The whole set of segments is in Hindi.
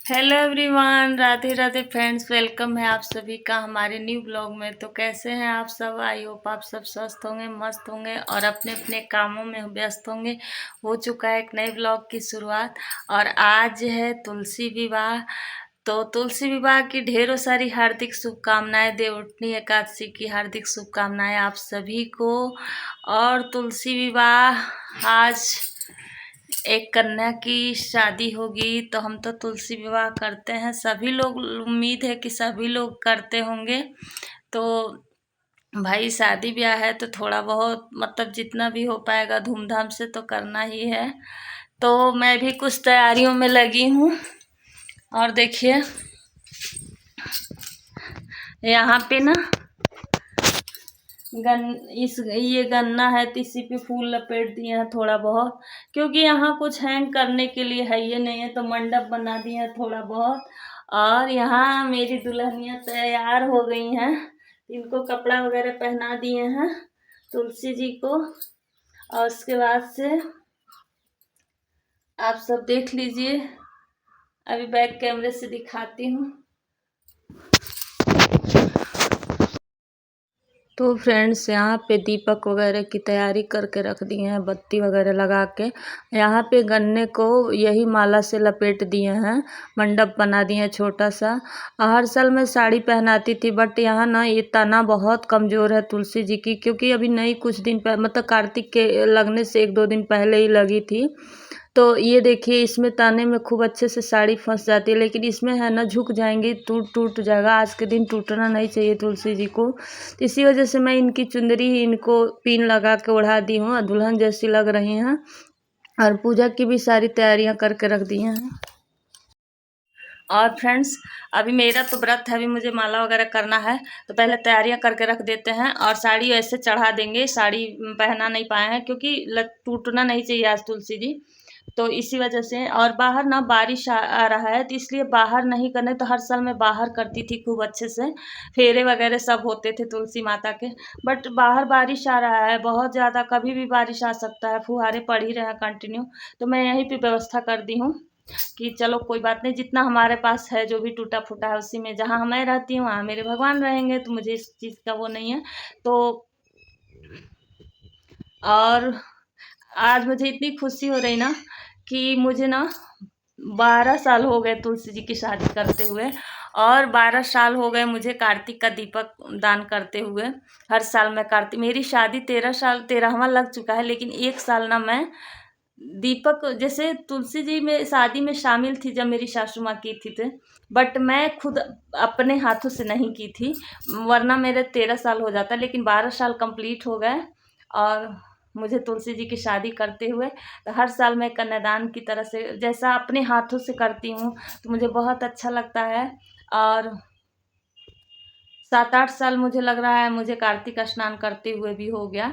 Hello everyone, Radhe Radhe friends. Welcome है आप सभी का हमारे न्यू ब्लॉग में। तो कैसे हैं आप सब? आई होप आप सब स्वस्थ होंगे, मस्त होंगे और अपने अपने कामों में व्यस्त होंगे। हो चुका है एक नए ब्लॉग की शुरुआत और आज है तुलसी विवाह। तो तुलसी विवाह की ढेरों सारी हार्दिक शुभकामनाएं, देवउठनी एकादशी की हार्दिक शुभकामनाएं आप सभी को। और तुलसी विवाह आज एक कन्या की शादी होगी तो हम तो तुलसी विवाह करते हैं, सभी लोग, उम्मीद है कि सभी लोग करते होंगे। तो भाई शादी ब्याह है तो थोड़ा बहुत मतलब जितना भी हो पाएगा धूमधाम से तो करना ही है। तो मैं भी कुछ तैयारियों में लगी हूँ। और देखिए यहाँ पे ना ये गन्ना है तो इसी पे फूल लपेट दिए हैं थोड़ा बहुत, क्योंकि यहाँ कुछ हैंग करने के लिए है ये नहीं है तो मंडप बना दिए हैं थोड़ा बहुत। और यहाँ मेरी दुल्हनियाँ तैयार हो गई हैं, इनको कपड़ा वगैरह पहना दिए हैं तुलसी जी को। और उसके बाद से आप सब देख लीजिए, अभी बैक कैमरे से दिखाती हूँ। तो फ्रेंड्स यहाँ पे दीपक वगैरह की तैयारी करके रख दिए हैं, बत्ती वगैरह लगा के। यहाँ पे गन्ने को यही माला से लपेट दिए हैं, मंडप बना दिए हैं छोटा सा। हर साल मैं साड़ी पहनाती थी बट यहाँ ना ये तना बहुत कमज़ोर है तुलसी जी की, क्योंकि अभी नहीं कुछ दिन मतलब कार्तिक के लगने से 1-2 दिन पहले ही लगी थी। तो ये देखिए इसमें ताने में खूब अच्छे से साड़ी फंस जाती है, लेकिन इसमें है ना झुक जाएंगी, टूट टूट जाएगा। आज के दिन टूटना नहीं चाहिए तुलसी जी को, तो इसी वजह से मैं इनकी चुंदरी ही इनको पिन लगा के ओढ़ा दी हूँ, दुल्हन जैसी लग रही हैं। और पूजा की भी सारी तैयारियां करके रख दी हैं। और फ्रेंड्स अभी मेरा तो व्रत है, अभी मुझे माला वगैरह करना है तो पहले तैयारियां करके रख देते हैं और साड़ी ऐसे चढ़ा देंगे। साड़ी पहना नहीं पाए हैं क्योंकि टूटना नहीं चाहिए आज तुलसी जी, तो इसी वजह से। और बाहर ना बारिश आ रहा है तो इसलिए बाहर नहीं करने, तो हर साल मैं बाहर करती थी खूब अच्छे से, फेरे वगैरह सब होते थे तुलसी माता के। बट बाहर बारिश आ रहा है बहुत ज़्यादा, कभी भी बारिश आ सकता है, फुहारे पड़ ही रहे हैं कंटिन्यू। तो मैं यहीं पे व्यवस्था कर दी हूँ कि चलो कोई बात नहीं, जितना हमारे पास है जो भी टूटा फूटा है उसी में, जहाँ मैं रहती हूँ वहाँ मेरे भगवान रहेंगे, तो मुझे इस चीज़ का वो नहीं है। तो और आज मुझे इतनी खुशी हो रही ना कि मुझे ना 12 साल हो गए तुलसी जी की शादी करते हुए, और 12 साल हो गए मुझे कार्तिक का दीपक दान करते हुए। हर साल मैं कार्तिक, मेरी शादी 13वां लग चुका है, लेकिन एक साल ना मैं दीपक, जैसे तुलसी जी में शादी में शामिल थी जब मेरी सासू माँ की थी थे, बट मैं खुद अपने हाथों से नहीं की थी, वरना मेरे 13 साल हो जाता, लेकिन 12 साल कंप्लीट हो गए। और मुझे तुलसी जी की शादी करते हुए तो हर साल मैं कन्यादान की तरह से जैसा अपने हाथों से करती हूँ तो मुझे बहुत अच्छा लगता है। और 7-8 साल मुझे लग रहा है मुझे कार्तिक स्नान करते हुए भी हो गया।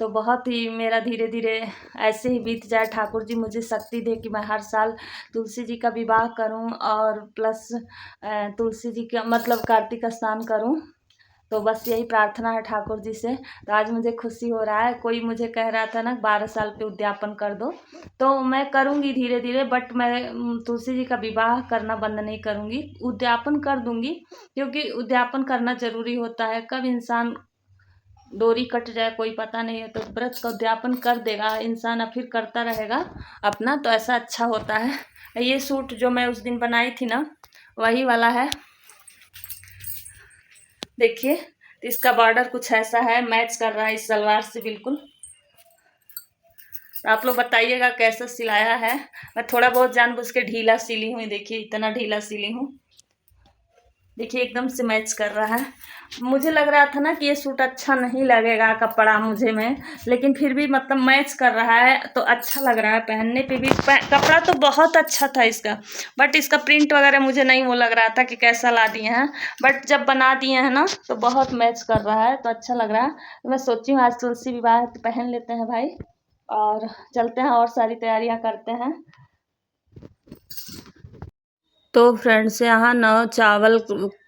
तो बहुत ही मेरा धीरे धीरे ऐसे ही बीत जाए, ठाकुर जी मुझे शक्ति दे कि मैं हर साल तुलसी जी का विवाह करूं और प्लस तुलसी जी का मतलब कार्तिक स्नान करूं। तो बस यही प्रार्थना है ठाकुर जी से। तो आज मुझे खुशी हो रहा है। कोई मुझे कह रहा था ना 12 साल पे उद्यापन कर दो, तो मैं करूँगी धीरे धीरे, बट मैं तुलसी जी का विवाह करना बंद नहीं करूँगी, उद्यापन कर दूँगी, क्योंकि उद्यापन करना ज़रूरी होता है। कब इंसान डोरी कट जाए कोई पता नहीं है, तो व्रत का उद्यापन कर देगा इंसान और फिर करता रहेगा अपना, तो ऐसा अच्छा होता है। ये सूट जो मैं उस दिन बनाई थी ना वही वाला है, देखिए। तो इसका बॉर्डर कुछ ऐसा है, मैच कर रहा है इस सलवार से बिल्कुल। तो आप लोग बताइएगा कैसा सिलाया है। मैं थोड़ा बहुत जानबूझ के ढीला सिली हूँ, देखिए इतना ढीला सिली हूँ, देखिए एकदम से मैच कर रहा है। मुझे लग रहा था ना कि ये सूट अच्छा नहीं लगेगा कपड़ा मुझे में, लेकिन फिर भी मतलब मैच कर रहा है तो अच्छा लग रहा है पहनने पे भी। कपड़ा तो बहुत अच्छा था इसका, बट इसका प्रिंट वगैरह मुझे नहीं वो लग रहा था कि कैसा ला दिए हैं, बट जब बना दिए हैं ना तो बहुत मैच कर रहा है, तो अच्छा लग रहा है। तो मैं सोची हूँ आज तुलसी विवाह है तो पहन लेते हैं भाई, और चलते हैं और सारी तैयारियाँ करते हैं। तो फ्रेंड्स यहाँ ना चावल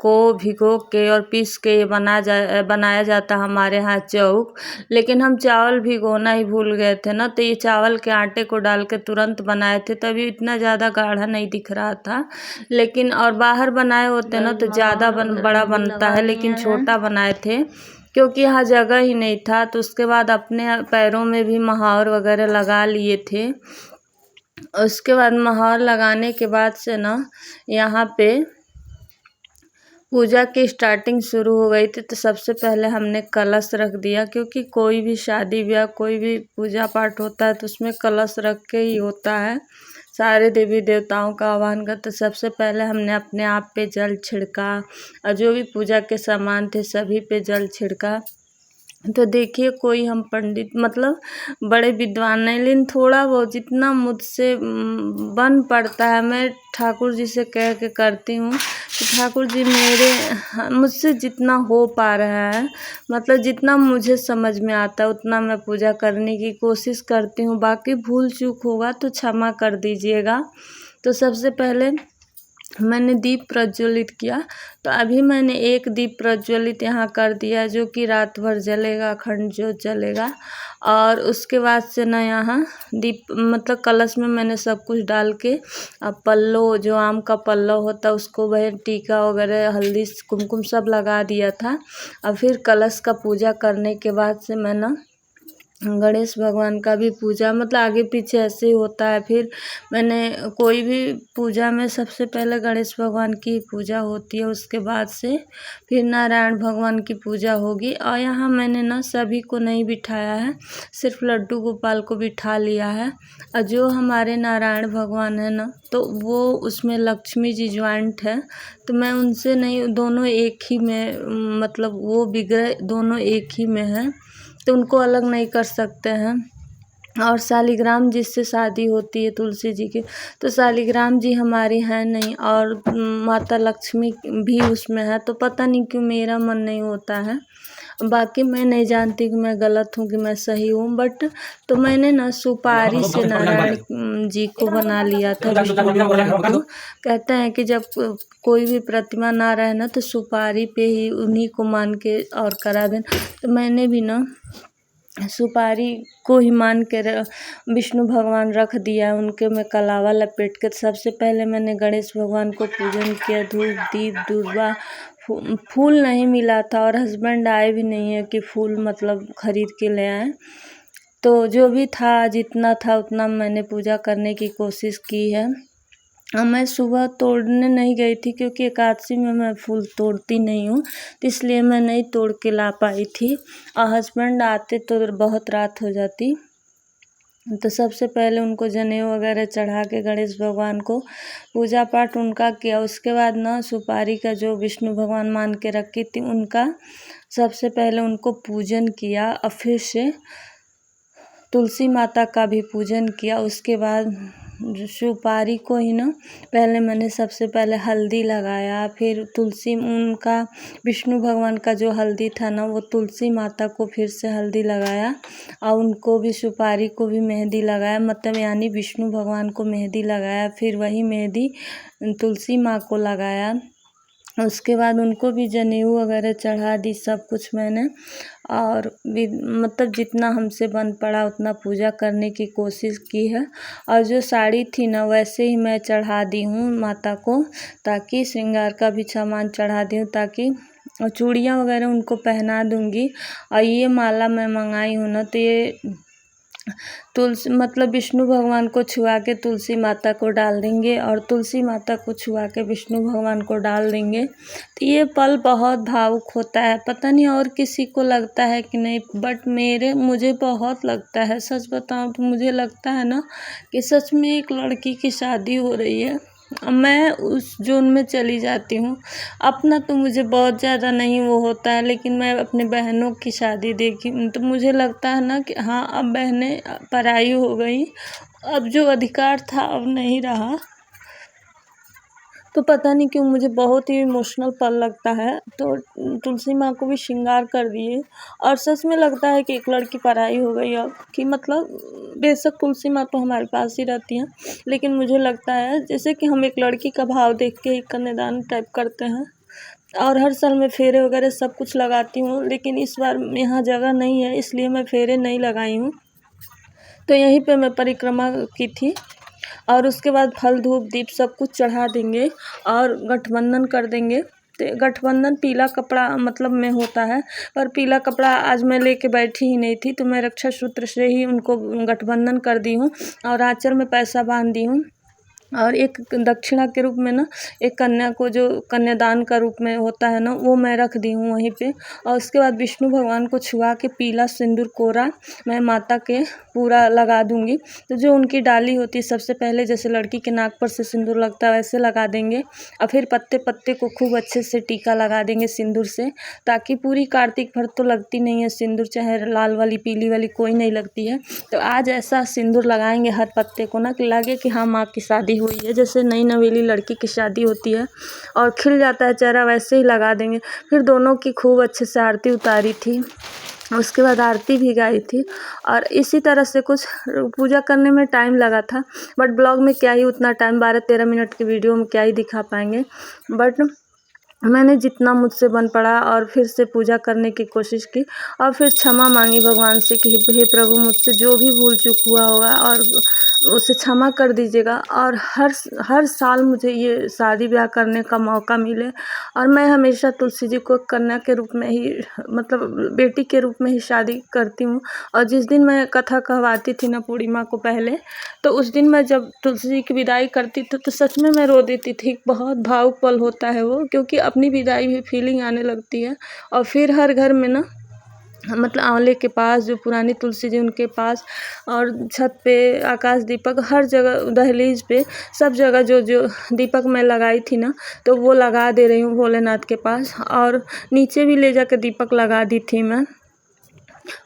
को भिगो के और पीस के बनाया जाता है हमारे यहाँ चौक। लेकिन हम चावल भिगोना ही भूल गए थे ना, तो ये चावल के आटे को डाल के तुरंत बनाए थे, तभी इतना ज़्यादा गाढ़ा नहीं दिख रहा था। लेकिन और बाहर बनाए होते ना तो ज़्यादा बड़ा बनता है, लेकिन छोटा बनाए थे क्योंकि यहाँ जगह ही नहीं था। तो उसके बाद अपने पैरों में भी महावर वगैरह लगा लिए थे। उसके बाद महावर लगाने के बाद से ना यहाँ पे पूजा की स्टार्टिंग शुरू हो गई थी। तो सबसे पहले हमने कलश रख दिया, क्योंकि कोई भी शादी ब्याह कोई भी पूजा पाठ होता है तो उसमें कलश रख के ही होता है। सारे देवी देवताओं का आह्वान कर। तो सबसे पहले हमने अपने आप पे जल छिड़का और जो भी पूजा के सामान थे सभी पे जल छिड़का। तो देखिए कोई हम पंडित मतलब बड़े विद्वान नहीं, लेकिन थोड़ा बहुत जितना मुझसे बन पड़ता है मैं ठाकुर जी से कह के करती हूँ कि ठाकुर जी मुझसे जितना हो पा रहा है, मतलब जितना मुझे समझ में आता है उतना मैं पूजा करने की कोशिश करती हूँ। बाकी भूल चूक होगा तो क्षमा कर दीजिएगा। तो सबसे पहले मैंने दीप प्रज्वलित किया। तो अभी मैंने एक दीप प्रज्वलित यहाँ कर दिया जो कि रात भर जलेगा, अखंड ज्योत जलेगा। और उसके बाद से ना यहाँ दीप मतलब कलश में मैंने सब कुछ डाल के अब पल्लो जो आम का पल्लो होता है उसको वह टीका वगैरह हल्दी कुमकुम सब लगा दिया था। और फिर कलश का पूजा करने के बाद से मैं ना गणेश भगवान का भी पूजा मतलब आगे पीछे ऐसे ही होता है। फिर मैंने कोई भी पूजा में सबसे पहले गणेश भगवान की पूजा होती है, उसके बाद से फिर नारायण भगवान की पूजा होगी। और यहाँ मैंने ना सभी को नहीं बिठाया है, सिर्फ लड्डू गोपाल को बिठा लिया है। और जो हमारे नारायण भगवान है ना तो वो उसमें लक्ष्मी जी ज्वाइंट है, तो मैं उनसे नहीं, दोनों एक ही में मतलब वो विग्रह दोनों एक ही में है तो उनको अलग नहीं कर सकते हैं। और शालिग्राम जिससे शादी होती है तुलसी जी की, तो शालिग्राम जी हमारी हैं नहीं और माता लक्ष्मी भी उसमें है। तो पता नहीं क्यों मेरा मन नहीं होता है। बाकी मैं नहीं जानती कि मैं गलत हूँ कि मैं सही हूँ, बट तो मैंने ना सुपारी से नारायण जी को बना लिया था, विष्णु भगवान को। कहते हैं कि जब कोई भी प्रतिमा ना रहे ना तो सुपारी पे ही उन्हीं को मान के और करा देना। तो मैंने भी ना सुपारी को ही मान के विष्णु भगवान रख दिया, उनके में कलावा लपेट के। सबसे पहले मैंने गणेश भगवान को पूजन किया, धूप दीप दूर्वा। फूल नहीं मिला था और हस्बैंड आए भी नहीं है कि फूल मतलब खरीद के ले आए। तो जो भी था जितना था उतना मैंने पूजा करने की कोशिश की है। मैं सुबह तोड़ने नहीं गई थी क्योंकि एकादशी में मैं फूल तोड़ती नहीं हूँ, तो इसलिए मैं नहीं तोड़ के ला पाई थी। और हस्बैंड आते तो बहुत रात हो जाती। तो सबसे पहले उनको जनेऊ वगैरह चढ़ा के गणेश भगवान को पूजा पाठ उनका किया। उसके बाद ना सुपारी का जो विष्णु भगवान मान के रखी थी उनका सबसे पहले उनको पूजन किया और फिर से तुलसी माता का भी पूजन किया। उसके बाद सुपारी को ही ना पहले मैंने सबसे पहले हल्दी लगाया, फिर तुलसी उनका विष्णु भगवान का जो हल्दी था ना वो तुलसी माता को फिर से हल्दी लगाया और उनको भी सुपारी को भी मेहंदी लगाया, मतलब यानी विष्णु भगवान को मेहंदी लगाया, फिर वही मेहंदी तुलसी माँ को लगाया। उसके बाद उनको भी जनेऊ वगैरह चढ़ा दी सब कुछ मैंने। और मतलब जितना हमसे बन पड़ा उतना पूजा करने की कोशिश की है। और जो साड़ी थी ना वैसे ही मैं चढ़ा दी हूँ माता को, ताकि श्रृंगार का भी सामान चढ़ा दी हूँ, ताकि और चूड़ियाँ वगैरह उनको पहना दूँगी। और ये माला मैं मंगाई हूँ ना तो ये तुलसी मतलब विष्णु भगवान को छुआ के तुलसी माता को डाल देंगे और तुलसी माता को छुआ के विष्णु भगवान को डाल देंगे। तो ये पल बहुत भावुक होता है, पता नहीं और किसी को लगता है कि नहीं, बट मुझे बहुत लगता है। सच बताऊं तो मुझे लगता है ना कि सच में एक लड़की की शादी हो रही है, मैं उस जोन में चली जाती हूँ। अपना तो मुझे बहुत ज़्यादा नहीं वो होता है, लेकिन मैं अपने बहनों की शादी देखी तो मुझे लगता है ना कि हाँ अब बहनें पराई हो गई, अब जो अधिकार था अब नहीं रहा। तो पता नहीं क्यों मुझे बहुत ही इमोशनल पल लगता है। तो तुलसी माँ को भी श्रृंगार कर दिए और सच में लगता है कि एक लड़की पराई हो गई अब, कि मतलब बेशक तुलसी माँ तो हमारे पास ही रहती हैं, लेकिन मुझे लगता है जैसे कि हम एक लड़की का भाव देख के ही कन्यादान टाइप करते हैं। और हर साल मैं फेरे वगैरह सब कुछ लगाती हूँ, लेकिन इस बार यहाँ जगह नहीं है इसलिए मैं फेरे नहीं लगाई हूँ। तो यहीं पे मैं परिक्रमा की थी और उसके बाद फल धूप दीप सब कुछ चढ़ा देंगे और गठबंधन कर देंगे। तो गठबंधन पीला कपड़ा मतलब में होता है, पर पीला कपड़ा आज मैं लेके बैठी ही नहीं थी, तो मैं रक्षा सूत्र से ही उनको गठबंधन कर दी हूँ और आँचल में पैसा बांध दी हूँ। और एक दक्षिणा के रूप में ना एक कन्या को जो कन्यादान का रूप में होता है ना, वो मैं रख दी हूँ वहीं पे। और उसके बाद विष्णु भगवान को छुआ के पीला सिंदूर कोरा मैं माता के पूरा लगा दूँगी। तो जो उनकी डाली होती है सबसे पहले जैसे लड़की के नाक पर से सिंदूर लगता है वैसे लगा देंगे और फिर पत्ते पत्ते को खूब अच्छे से टीका लगा देंगे सिंदूर से, ताकि पूरी कार्तिक भर तो लगती नहीं है सिंदूर, चाहे लाल वाली पीली वाली कोई नहीं लगती है। तो आज ऐसा सिंदूर लगाएंगे हर पत्ते को ना कि लगे कि हाँ माँ की शादी हुई है, जैसे नई नवेली लड़की की शादी होती है और खिल जाता है चेहरा वैसे ही लगा देंगे। फिर दोनों की खूब अच्छे से आरती उतारी थी, उसके बाद आरती भी गाई थी और इसी तरह से कुछ पूजा करने में टाइम लगा था। बट ब्लॉग में क्या ही उतना टाइम, 12-13 मिनट की वीडियो में क्या ही दिखा पाएंगे। बट मैंने जितना मुझसे बन पड़ा और फिर से पूजा करने की कोशिश की और फिर क्षमा मांगी भगवान से कि हे प्रभु मुझसे जो भी भूल चूक हुआ होगा और उसे क्षमा कर दीजिएगा और हर साल मुझे ये शादी ब्याह करने का मौका मिले और मैं हमेशा तुलसी जी को कन्या के रूप में ही मतलब बेटी के रूप में ही शादी करती हूँ। और जिस दिन मैं कथा कहवाती थी ना पूर्णिमा को पहले, तो उस दिन मैं जब तुलसी जी की विदाई करती थी तो सच में मैं रो देती थी। बहुत भावुक पल होता है वो, क्योंकि अपनी विदाई में फीलिंग आने लगती है। और फिर हर घर में ना मतलब आंवले के पास जो पुरानी तुलसी जी उनके पास और छत पे आकाश दीपक हर जगह दहलीज पे सब जगह जो जो दीपक मैं लगाई थी ना, तो वो लगा दे रही हूँ भोलेनाथ के पास और नीचे भी ले जाकर दीपक लगा दी थी मैं।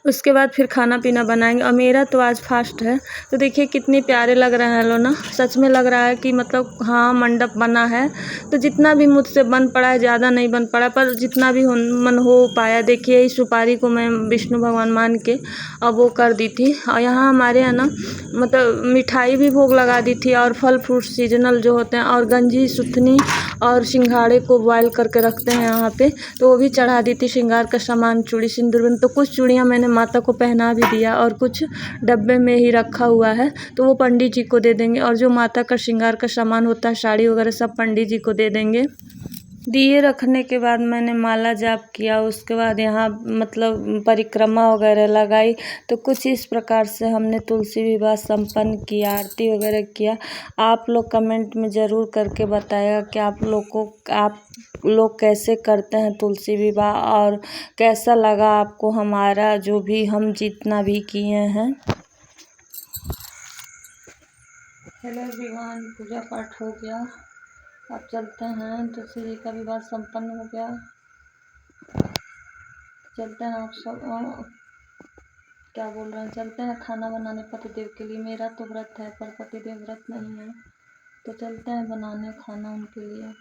उसके बाद फिर खाना पीना बनाएंगे और मेरा तो आज फास्ट है। तो देखिए कितने प्यारे लग रहे हैं लो ना, सच में लग रहा है कि मतलब हाँ मंडप बना है। तो जितना भी मुझसे बन पड़ा है, ज़्यादा नहीं बन पड़ा पर जितना भी मन हो पाया। देखिए इस सुपारी को मैं विष्णु भगवान मान के और वो कर दी थी। और यहाँ हमारे यहाँ ना मतलब मिठाई भी भोग लगा दी थी और फल फ्रूट सीजनल जो होते हैं और गंजी सुथनी और सिंघाड़े को बॉयल करके रखते हैं यहाँ पे, तो वो भी चढ़ा दी थी। श्रृंगार का सामान चूड़ी सिंदूर, तो कुछ चूड़ियाँ मैंने माता को पहना भी दिया और कुछ डब्बे में ही रखा हुआ है, तो वो पंडित जी को दे देंगे। और जो माता का श्रृंगार का सामान होता है साड़ी वगैरह सब पंडित जी को दे देंगे। दिए रखने के बाद मैंने माला जाप किया, उसके बाद यहाँ मतलब परिक्रमा वगैरह लगाई। तो कुछ इस प्रकार से हमने तुलसी विवाह संपन्न किया, आरती वगैरह किया। आप लोग कमेंट में ज़रूर करके बताएगा कि आप लोग कैसे करते हैं तुलसी विवाह और कैसा लगा आपको हमारा जो भी हम जितना भी किए हैं। हेलो एवरीवन, पूजा पाठ हो गया, अब चलते हैं। तुलसी जी का विवाह संपन्न हो गया, चलते हैं। आप सब क्या बोल रहे हैं, चलते हैं खाना बनाने पतिदेव के लिए। मेरा तो व्रत है पर पतिदेव व्रत नहीं है, तो चलते हैं बनाने खाना उनके लिए।